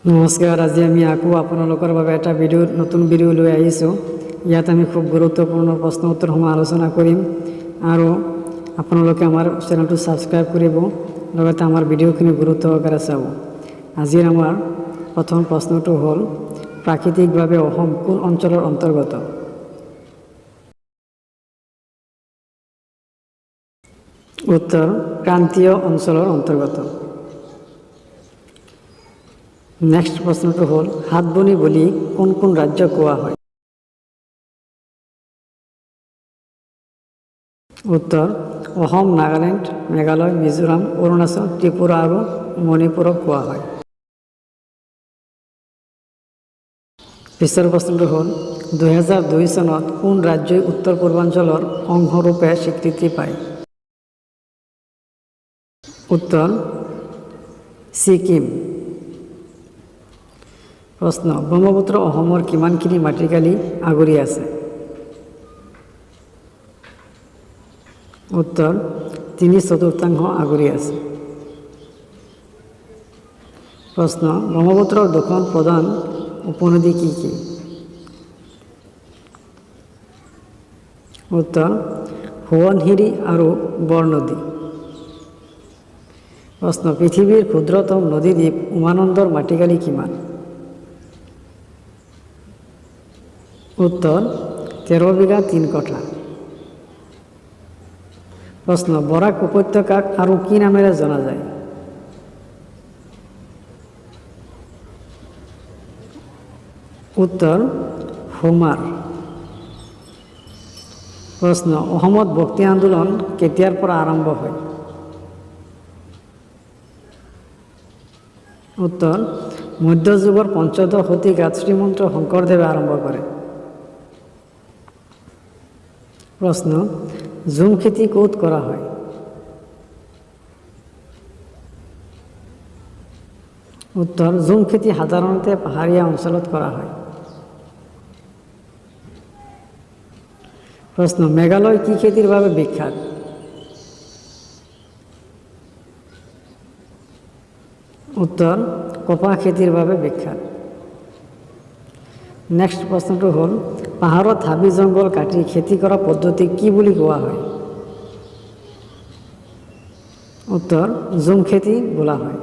নমস্কাৰ। আজি আমি আকৌ আপোনালোকৰ বাবে এটা নতুন ভিডিঅ' লৈ আহিছোঁ। ইয়াত আমি খুব গুৰুত্বপূৰ্ণ প্ৰশ্ন উত্তৰসমূহ আলোচনা কৰিম আৰু আপোনালোকে আমাৰ চেনেলটো ছাবস্ক্ৰাইব কৰিব, লগতে আমাৰ ভিডিঅ'খিনি গুৰুত্ব সহকাৰে চাব। আজিৰ আমাৰ প্ৰথম প্ৰশ্নটো হ'ল, প্ৰাকৃতিকভাৱে অসম কোন অঞ্চলৰ অন্তৰ্গত? উত্তৰ ক্ৰান্তীয় অঞ্চলৰ অন্তৰ্গত। নেক্সট প্ৰশ্নটো হ'ল, হাতবনি বুলি কোন কোন ৰাজ্যক কোৱা হয়? উত্তৰ অসম, নাগালেণ্ড, মেঘালয়, মিজোৰাম, অৰুণাচল, ত্ৰিপুৰা আৰু মণিপুৰক কোৱা হয়। পিছৰ প্ৰশ্নটো হ'ল, 2002 চনত কোন ৰাজ্যই উত্তৰ পূৰ্বাঞ্চলৰ অংশৰূপে স্বীকৃতি পায়? উত্তৰ ছিকিম। প্ৰশ্ন, ব্ৰহ্মপুত্ৰ অসমৰ কিমানখিনি মাটিকালি আগুৰি আছে? উত্তৰ 3/4 আগুৰি আছে। প্ৰশ্ন, ব্ৰহ্মপুত্ৰৰ দুখন প্ৰধান উপনদী কি কি? উত্তৰ সোৱণশিৰি আৰু বৰনদী। প্ৰশ্ন, পৃথিৱীৰ ক্ষুদ্ৰতম নদীদ্বীপ উমানন্দৰ মাটিকালি কিমান? উত্তৰ 13 বিঘা 3 কঠা। প্ৰশ্ন, বৰাক উপত্যকাক আৰু কি নামেৰে জনা যায়? উত্তৰ হোমাৰ। প্ৰশ্ন, অসমত ভক্তি আন্দোলন কেতিয়াৰ পৰা আৰম্ভ হয়? উত্তৰ মধ্যযুগৰ পঞ্চদশ শতিকাত শ্ৰীমন্ত শংকৰদেৱে আৰম্ভ কৰে। প্ৰশ্ন, ঝুম খেতি ক'ত কৰা হয়? উত্তৰ ঝুম খেতি সাধাৰণতে পাহাৰীয়া অঞ্চলত কৰা হয়। প্ৰশ্ন, মেঘালয় কি খেতিৰ বাবে বিখ্যাত? উত্তৰ কপাহ খেতিৰ বাবে বিখ্যাত। নেক্সট প্ৰশ্নটো হ'ল, পাহাৰত হাবি জংঘল কাটি খেতি কৰা পদ্ধতিক কি বুলি কোৱা হয়? উত্তৰ ঝুম খেতি বোলা হয়।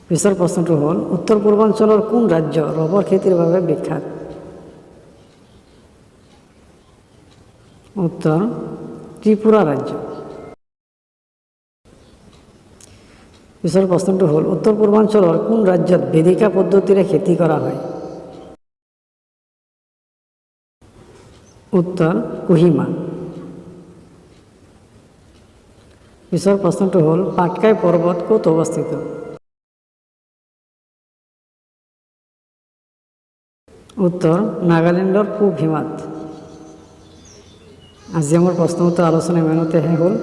পিছৰ প্ৰশ্নটো হ'ল, উত্তৰ পূৰ্বাঞ্চলৰ কোন ৰাজ্য ৰবৰ খেতিৰ বাবে বিখ্যাত? উত্তৰ ত্ৰিপুৰা ৰাজ্য। পিছৰ প্ৰশ্নটো হ'ল, উত্তৰ পূৰ্বাঞ্চলৰ কোন ৰাজ্যত বেদিকা পদ্ধতিৰে খেতি কৰা হয়? উত্তৰ কোহিমা। পিছৰ প্ৰশ্নটো হ'ল, পাটকাই পৰ্বত ক'ত অৱস্থিত? উত্তৰ নাগালেণ্ডৰ পূব সীমাত। আজি আমাৰ প্ৰশ্ন উত্তৰ আলোচনা ইমানতে শেষ হ'ল।